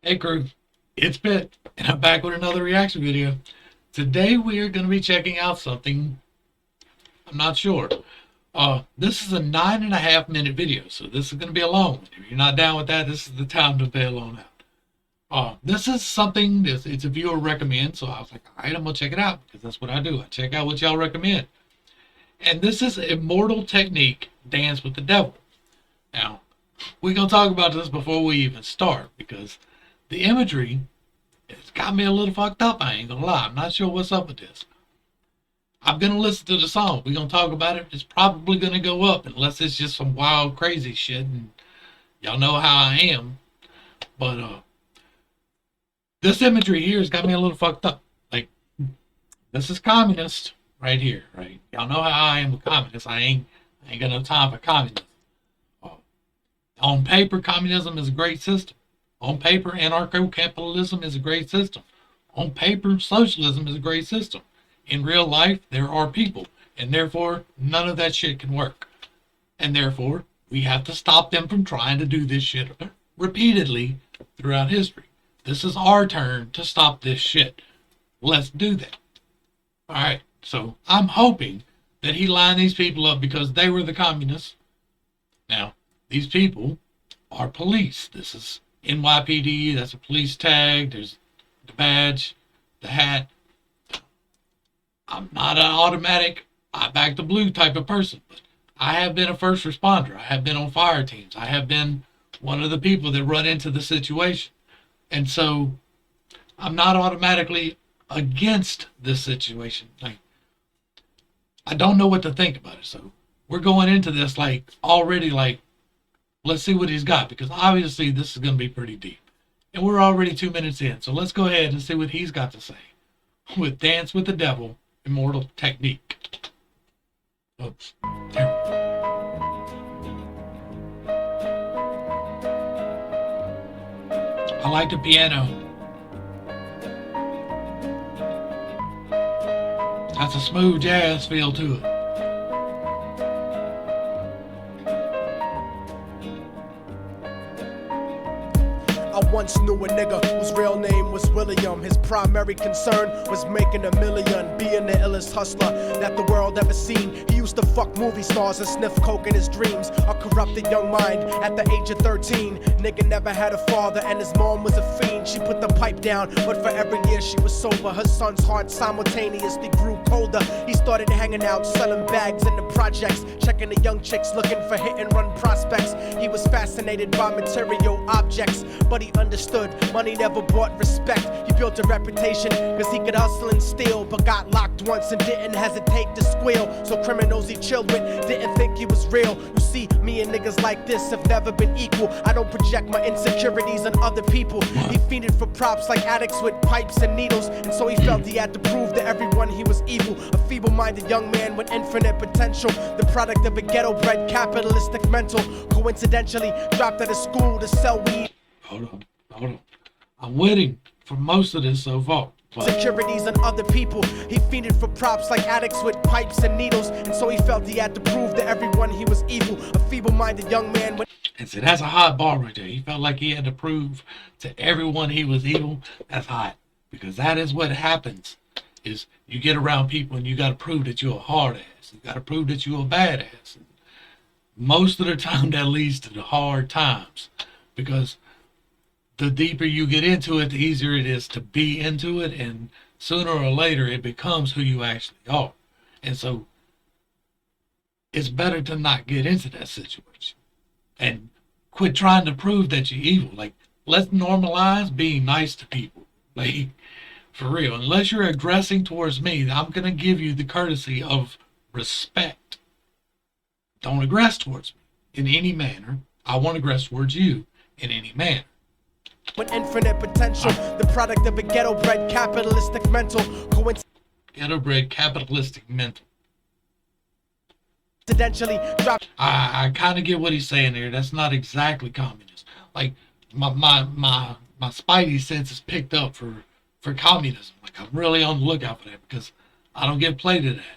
Hey crew, it's Pitt, and I'm back with another reaction video. Today we are going to be checking out something, I'm not sure. This is a 9.5 minute video, so this is going to be a long one. If you're not down with that, this is the time to bail on out. This is something, it's a viewer recommend, so I was like, alright, I'm going to check it out, because that's what I do. I check out what y'all recommend. And this is Immortal Technique, Dance with the Devil. Now, we're going to talk about this before we even start, because the imagery, it's got me a little fucked up, I ain't gonna lie. I'm not sure what's up with this. I'm gonna listen to the song. We're gonna talk about it. It's probably gonna go up unless it's just some wild, crazy shit. And y'all know how I am. But this imagery here has got me a little fucked up. Like, this is communist right here, right? Y'all know how I am with communists. I ain't got no time for communism. Uh, on paper, communism is a great system. On paper, anarcho-capitalism is a great system. On paper, socialism is a great system. In real life, there are people, and therefore, none of that shit can work. And therefore, we have to stop them from trying to do this shit repeatedly throughout history. This is our turn to stop this shit. Let's do that. Alright, so I'm hoping that he lined these people up because they were the communists. Now, these people are police. This is NYPD, that's a police tag, there's the badge, the hat. I'm not an automatic, I back the blue type of person, but I have been a first responder. I have been on fire teams. I have been one of the people that run into the situation. And so I'm not automatically against this situation. Like, I don't know what to think about it. So we're going into this like already like, let's see what he's got, because obviously this is going to be pretty deep. And we're already 2 minutes in, so let's go ahead and see what he's got to say with Dance with the Devil, Immortal Technique. Oops. I like the piano. That's a smooth jazz feel to it. I once knew a nigga whose real name was William. His primary concern was making a million, being the illest hustler that the world ever seen. He used to fuck movie stars and sniff coke in his dreams. A corrupted young mind at the age of 13. Nigga never had a father and his mom was a fiend. She put the pipe down, but for every year she was sober. Her son's heart simultaneously grew colder. He started hanging out, selling bags in the projects, checking the young chicks looking for hit and run prospects. He was fascinated by material objects, but he understood money never brought respect. He built a reputation cause he could hustle and steal, but got locked once and didn't hesitate to squeal. So criminals he chilled with didn't think he was real. You see, me and niggas like this have never been equal. I don't project my insecurities on other people. He fiended for props like addicts with pipes and needles, and so he felt he had to prove to everyone he was evil. A feeble-minded young man with infinite potential, the product of a ghetto-bred capitalistic mental. Coincidentally dropped out of school to sell weed. Hold on. I'm waiting for most of this so far. Securities on other people. He fiended for props like addicts with pipes and needles, and so he felt he had to prove to everyone he was evil. A feeble-minded young man with... And so that's a hot bar right there. He felt like he had to prove to everyone he was evil. That's hot. Because that is what happens. Is you get around people and you got to prove that you're a hard ass. You got to prove that you're a badass. And most of the time that leads to the hard times. Because the deeper you get into it, the easier it is to be into it, and sooner or later it becomes who you actually are. And so it's better to not get into that situation and quit trying to prove that you're evil. Like, let's normalize being nice to people. Like, for real, unless you're aggressing towards me, I'm going to give you the courtesy of respect. Don't aggress towards me in any manner. I won't aggress towards you in any manner. With infinite potential, the product of a ghetto-bred capitalistic mental. Ghetto-bred capitalistic mental. Coincidentally dropped. I kind of get what he's saying there. That's not exactly communist. Like, my spidey sense is picked up for communism. Like, I'm really on the lookout for that because I don't get played to that.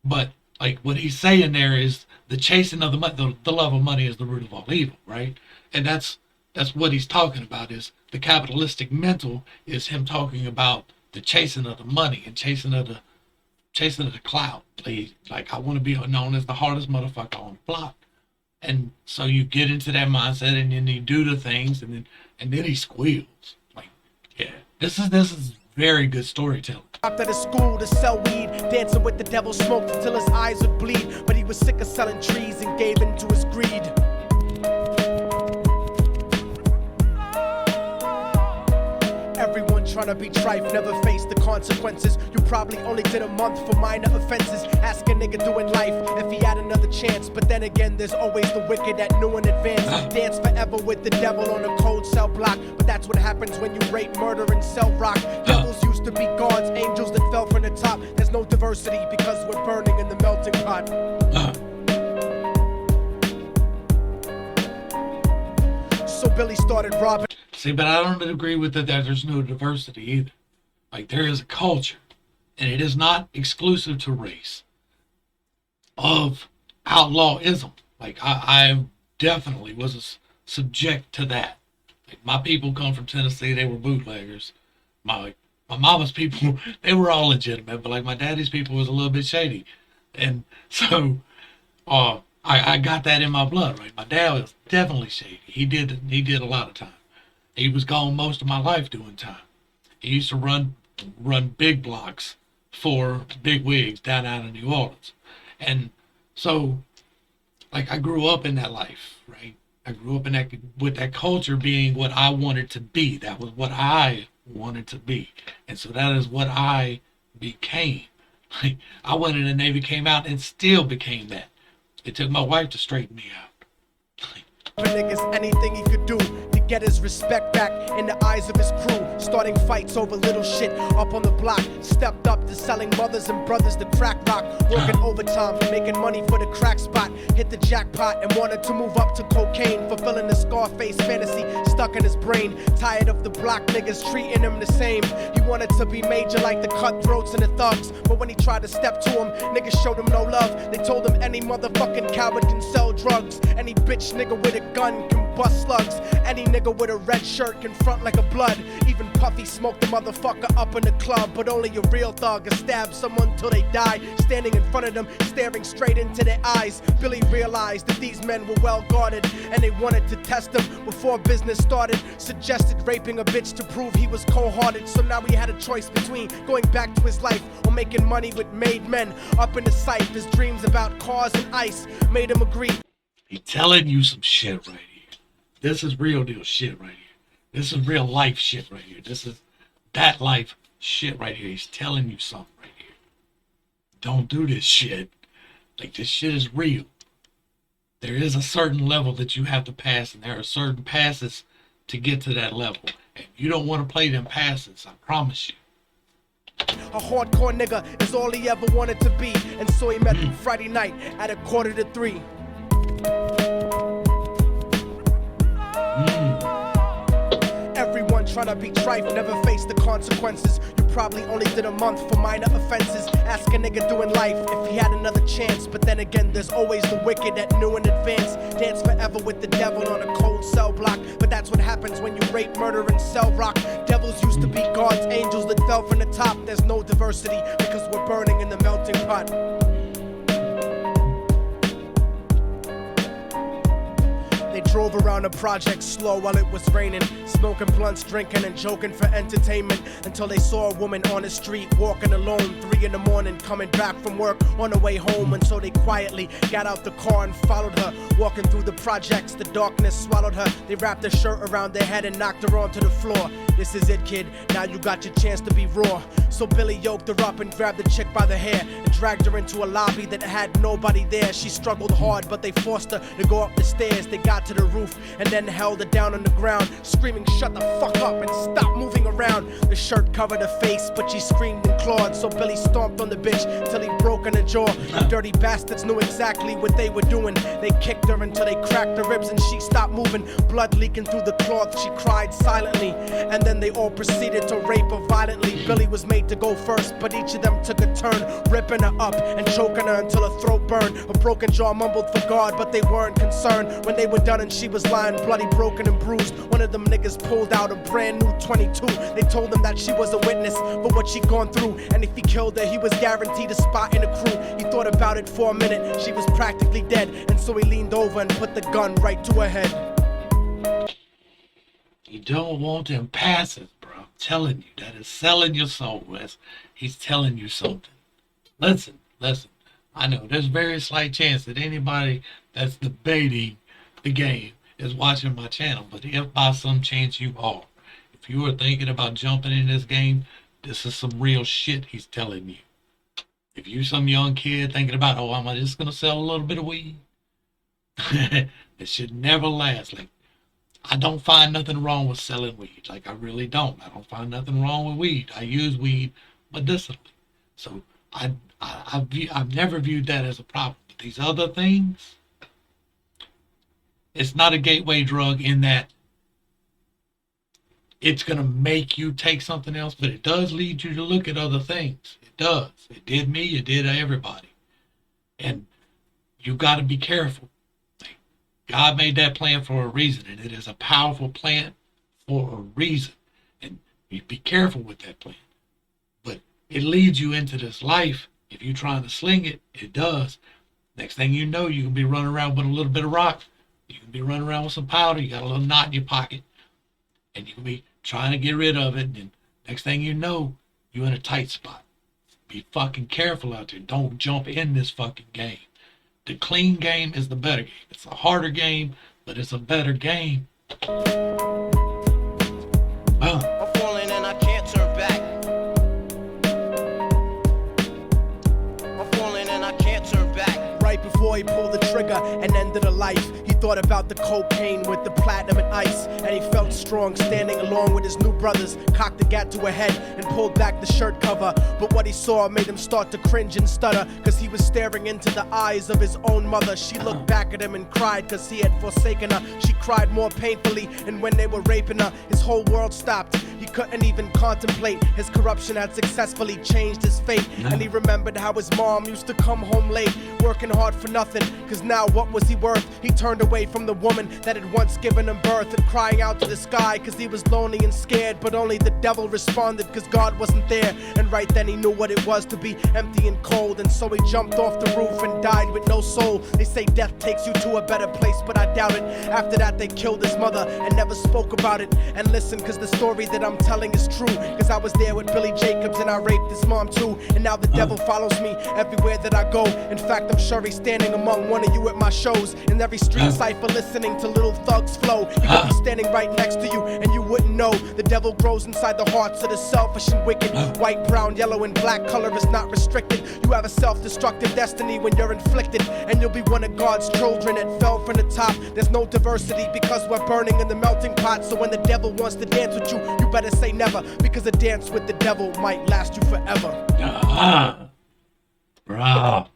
But like what he's saying there is the chasing of the money, the love of money is the root of all evil, right? And that's that's what he's talking about. Is the capitalistic mental is him talking about the chasing of the money and chasing of the clout. Like I want to be known as the hardest motherfucker on the block. And so you get into that mindset, and then you do the things, and then he squeals. Like, yeah, this is very good storytelling. Dropped out of school to sell weed, dancing with the devil, smoked until his eyes would bleed. But he was sick of selling trees and gave in to his greed. Everyone trying to be trife, never face the consequences. You probably only did a month for minor offenses. Ask a nigga doing life if he had another chance. But then again, there's always the wicked that knew in advance. Dance forever with the devil on a cold cell block. But that's what happens when you rape, murder, and sell rock. Devils used to be gods, angels that fell from the top. There's no diversity because we're burning in the melting pot. So Billy started robbing. See, but I don't agree with that there's no diversity either. Like, there is a culture, and it is not exclusive to race, of outlawism. Like, I definitely was subject to that. Like, my people come from Tennessee, they were bootleggers. My mama's people, they were all legitimate, but like my daddy's people was a little bit shady. And so I got that in my blood, right? My dad was definitely shady. He did a lot of time. He was gone most of my life doing time. He used to run big blocks for big wigs down out of New Orleans. And so, like, I grew up in that life, right? I grew up in that, with that culture being what I wanted to be. That was what I wanted to be. And so that is what I became. Like, I went in the Navy, came out, and still became that. It took my wife to straighten me out. Niggas anything he could do to get his respect back in the eyes of his crew. Starting fights over little shit up on the block. Stepped up to selling mothers and brothers the crack rock. Working overtime, making money for the crack spot. Hit the jackpot and wanted to move up to cocaine. Fulfilling the Scarface fantasy stuck in his brain. Tired of the block niggas treating him the same. He wanted to be major like the cutthroats and the thugs. But when he tried to step to him, niggas showed him no love. They told him any motherfucking coward can sell drugs. Any bitch nigga with a gun can bust slugs. Any nigga with a red shirt can front like a blood. Even Puffy smoked the motherfucker up in the club. But only a real thug can stab someone till they die. Standing in front of them, staring straight into their eyes. Billy realized that these men were well guarded, and they wanted to test him before business started. Suggested raping a bitch to prove he was cold-hearted. So now he had a choice between going back to his life or making money with made men. Up in the sight, his dreams about cars and ice made him agree. He telling you some shit right here. This is real deal shit right here. This is real life shit right here. This is that life shit right here. He's telling you something right here. Don't do this shit. Like, this shit is real. There is a certain level that you have to pass, and there are certain passes to get to that level. And you don't want to play them passes, I promise you. A hardcore nigga is all he ever wanted to be. And so he met him Friday night at 2:45. Everyone trying to be trife, never face the consequences. You probably only did a month for minor offenses. Ask a nigga doing life if he had another chance. But then again, there's always the wicked that knew in advance. Dance forever with the devil on a cold cell block. But that's what happens when you rape, murder, and sell rock. Devils used to be gods, angels that fell from the top. There's no diversity because we're burning in the melting pot. They drove around the project slow while it was raining, smoking blunts, drinking and joking for entertainment, until they saw a woman on the street walking alone, 3 in the morning, coming back from work on her way home. And so they quietly got out the car and followed her, walking through the projects. The darkness swallowed her. They wrapped her shirt around their head and knocked her onto the floor. This is it, kid, now you got your chance to be raw. So Billy yoked her up and grabbed the chick by the hair and dragged her into a lobby that had nobody there. She struggled hard, but they forced her to go up the stairs. They got to the roof and then held her down on the ground, screaming, "Shut the fuck up and stop moving around." The shirt covered her face, but she screamed and clawed. So Billy stomped on the bitch till he broke in her jaw. The dirty bastards knew exactly what they were doing. They kicked her until they cracked her ribs and she stopped moving, blood leaking through the cloth. She cried silently, and then they all proceeded to rape her violently. Billy was made to go first, but each of them took a turn, ripping her up and choking her until her throat burned. Her broken jaw mumbled for God, but they weren't concerned. When they were done, done and she was lying bloody, broken and bruised. One of them niggas pulled out a brand new 22. They told him that she was a witness for what she'd gone through, and if he killed her, he was guaranteed a spot in the crew. He thought about it for a minute, she was practically dead, and so he leaned over and put the gun right to her head. You don't want them passes, bro. I'm telling you, that is selling your soul, Wes. He's telling you something. Listen. I know there's very slight chance that anybody that's debating the game is watching my channel, but if by some chance you are, if you are thinking about jumping in this game, this is some real shit he's telling you. If you some young kid thinking about, oh, I'm just gonna sell a little bit of weed, it should never last. Like, I don't find nothing wrong with selling weed. Like, I really don't. I don't find nothing wrong with weed. I use weed medicinally. So I've never viewed that as a problem. But these other things, it's not a gateway drug in that it's going to make you take something else, but it does lead you to look at other things. It does. It did me. It did everybody. And you got to be careful. God made that plan for a reason, and it is a powerful plan for a reason. And you be careful with that plan. But it leads you into this life. If you're trying to sling it, it does. Next thing you know, you can be running around with a little bit of rock. You can be running around with some powder. You got a little knot in your pocket. And you can be trying to get rid of it. And next thing you know, you're in a tight spot. Be fucking careful out there. Don't jump in this fucking game. The clean game is the better game. It's a harder game, but it's a better game. Well, I'm falling and I can't turn back. I'm falling and I can't turn back. Right before he pulled the trigger and ended a life, he thought about the cocaine with the platinum and ice, and he felt strong standing along with his new brothers, cocked the gat to her head and pulled back the shirt cover. But what he saw made him start to cringe and stutter, cause he was staring into the eyes of his own mother. She looked back at him and cried cause he had forsaken her. She cried more painfully, and when they were raping her, his whole world stopped. He couldn't even contemplate. His corruption had successfully changed his fate. And he remembered how his mom used to come home late, working hard for nothing, cause now what was he worth? He turned away from the woman that had once given him birth, and crying out to the sky cause he was lonely and scared. But only the devil responded cause God wasn't there. And right then he knew what it was to be empty and cold, and so he jumped off the roof and died with no soul. They say death takes you to a better place, but I doubt it. After that they killed his mother and never spoke about it. And listen, cause the story that I'm telling is true, cause I was there with Billy Jacobs and I raped his mom too. And now the devil follows me everywhere that I go. In fact, I'm sure he's standing among one of you at my shows. In every street cipher listening to Little Thugs flow. He could be standing right next to you and you wouldn't know. The devil grows inside the hearts of the selfish and wicked. White, brown, yellow, and black color is not restricted. You have a self-destructive destiny when you're inflicted, and you'll be one of God's children that fell from the top. There's no diversity because we're burning in the melting pot. So when the devil wants to dance with you, you better say never, because a dance with the devil might last you forever. Bro,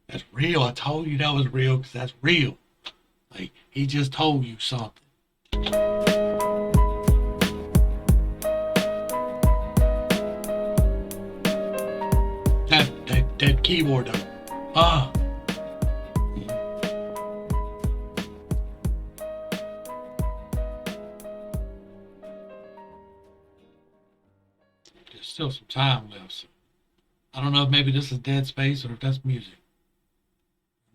that's real. I told you that was real because that's real. Like, he just told you something. That keyboard though. There's still some time left. So I don't know if maybe this is dead space or if that's music.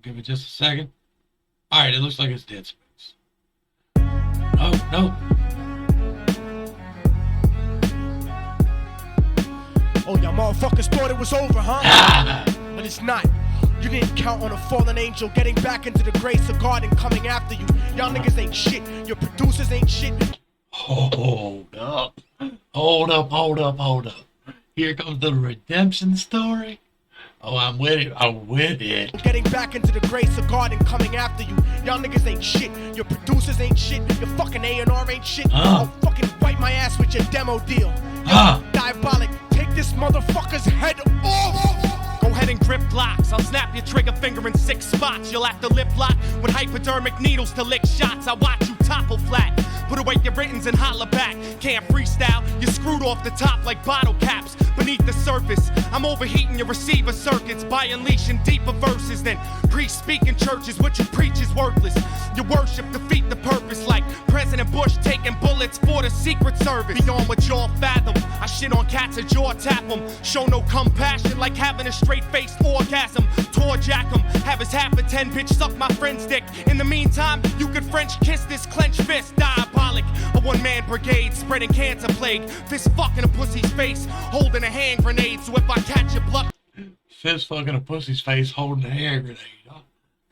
Give it just a second. Alright, it looks like it's dead space. No. Oh, y'all motherfuckers thought it was over, huh? But it's not. You didn't count on a fallen angel getting back into the grace of God and coming after you. Y'all niggas ain't shit. Your producers ain't shit. Hold up. Here comes the redemption story. Oh, I'm with it. Getting back into the grace of God and coming after you. Y'all niggas ain't shit. Your producers ain't shit. Your fucking A&R ain't shit. I'll fucking wipe my ass with your demo deal. Diabolic. Take this motherfucker's head off. Go ahead and grip blocks. I'll snap your trigger finger in 6 spots. You'll have to lip lock with hypodermic needles to lick shots. I watch you topple flat. Put away your writtens and holler back. Can't freestyle. You're screwed off the top like bottle caps. beneath the surface. I'm overheating your receiver circuits by unleashing deeper verses than priests speak in churches. What you preach is worthless. Your worship defeat the purpose, like President Bush taking bullets for the Secret Service. Beyond what y'all fathom, I shit on cats and jaw tap them. Show no compassion, like having a straight-faced orgasm. Tour jack 'em, have his half a 10 bitch suck my friend's dick. In the meantime, you could French kiss this clenched fist. Diabolic, a one-man brigade spreading cancer plague. Fist fucking a pussy's face, holding a hand grenade. So if I catch a bluff, Fist fucking a pussy's face holding a hand grenade. Huh?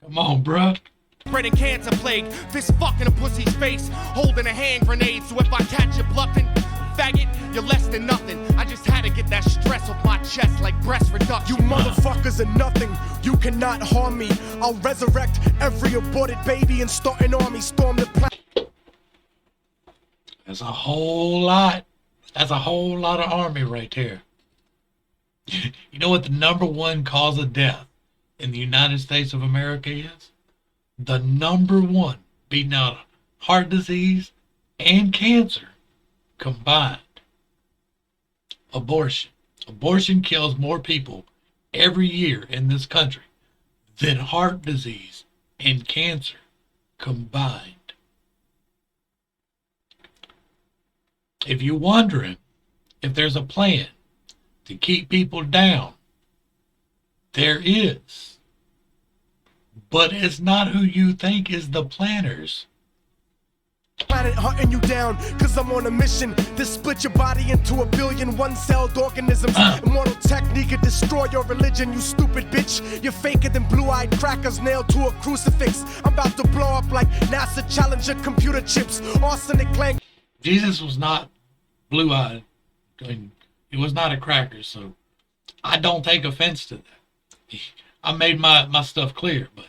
Come on, bruh. spreading cancer plague. Fist fucking a pussy's face, holding a hand grenade. So if I catch you bluffing, faggot, you're less than nothing. I just had to get that stress off my chest like breast reduction. You motherfuckers are nothing, you cannot harm me. I'll resurrect every aborted baby and start an army. Storm the planet. That's a whole lot. That's a whole lot of army right there. You know what the number one cause of death in the United States of America is? The number one, beating out heart disease and cancer combined. Abortion. Abortion kills more people every year in this country than heart disease and cancer combined. If you're wondering if there's a plan to keep people down, there is. But it's not who you think is the planners. Planet hunting you down, cause I'm on a mission to split your body into a billion one-celled organisms. Immortal technique could destroy your religion, you stupid bitch. You're faker than blue-eyed crackers nailed to a crucifix. I'm about to blow up like NASA Challenger computer chips. Arsenic clank. Jesus was not blue-eyed. He was not a cracker, so I don't take offense to that. I made my stuff clear, but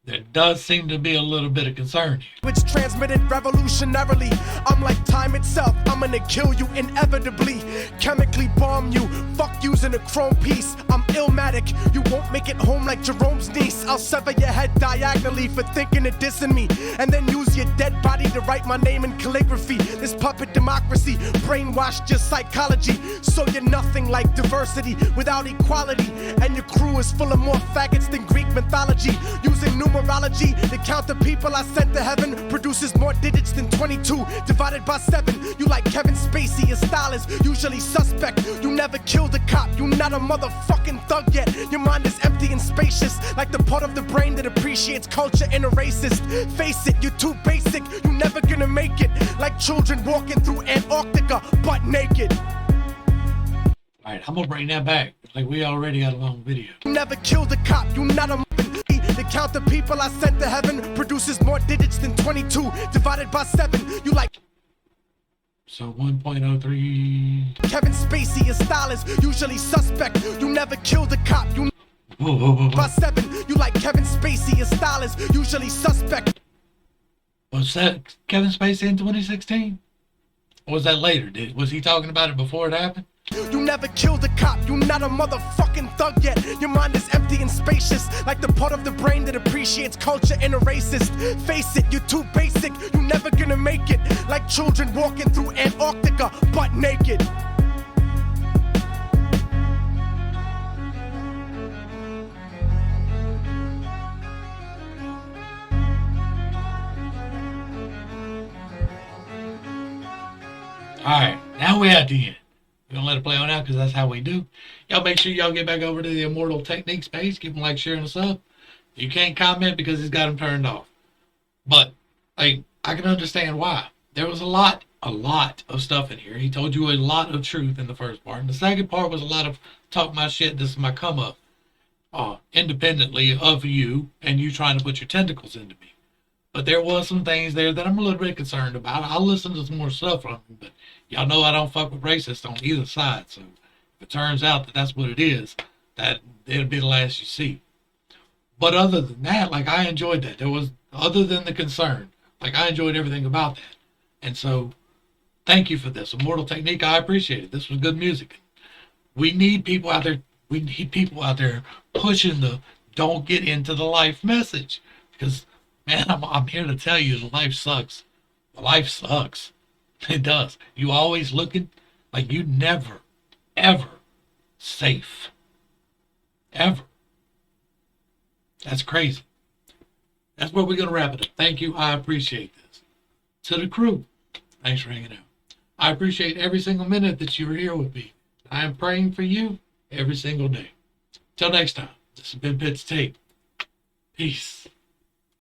there does seem to be a little bit of concern here. Which transmitted revolutionarily. I'm like time itself, I'm gonna kill you inevitably. Chemically bomb you, fuck using a chrome piece. I'm illmatic, you won't make it home like Jerome's niece. I'll sever your head diagonally for thinking of dissing me, and then use your dead body to write my name in calligraphy. This puppet democracy brainwashed your psychology, so you're nothing like diversity without equality. And your crew is full of more faggots than Greek mythology. Using numerology to count the people I sent to heaven produces more digits than 22 divided by 7. You like Kevin Spacey, your style is usually suspect. You never killed a cop, you not a motherfucking thug yet. Your mind is empty and spacious, like the part of the brain that appreciates culture and a racist. Face it, you're too basic, you never gonna make it. Like children walking through Antarctica butt naked. Alright, I'm gonna bring that back. Like we already got a long video. You never killed a cop, you not a the count the people I sent to heaven produces more digits than 22 divided by 7. You like So 1.03. Kevin Spacey, your style is usually suspect. You never killed a cop, you by 7. You like Kevin Spacey, your style is usually suspect. Was that Kevin Spacey in 2016? Or was that later? Was he talking about it before it happened? You never killed a cop, you not a motherfucking thug yet. Your mind is empty and spacious, like the part of the brain that appreciates culture and a racist. Face it, you're too basic, you never gonna make it. Like children walking through Antarctica butt naked. Alright, now we're at the end. We're gonna let it play on out because that's how we do. Y'all make sure y'all get back over to the Immortal Techniques page. Give them like, share, and a sub. You can't comment because he's got them turned off. But like, I can understand why. There was a lot of stuff in here. He told you a lot of truth in the first part. And the second part was a lot of talk my shit. This is my come up. Independently of you and you trying to put your tentacles into me. But there was some things there that I'm a little bit concerned about. I'll listen to some more stuff from him, but y'all know I don't fuck with racists on either side. So if it turns out that that's what it is, that it'll be the last you see. But other than that, like, I enjoyed that. There was, other than the concern, like, I enjoyed everything about that. And so thank you for this. Immortal Technique, I appreciate it. This was good music. We need people out there. We need people out there pushing the don't get into the life message. Because, man, I'm here to tell you, life sucks. Life sucks. It does. You always looking like you never, ever safe. Ever. That's crazy. That's where we're going to wrap it up. Thank you. I appreciate this. To the crew, thanks for hanging out. I appreciate every single minute that you were here with me. I am praying for you every single day. Till next time, this has been Pitt's Tape. Peace.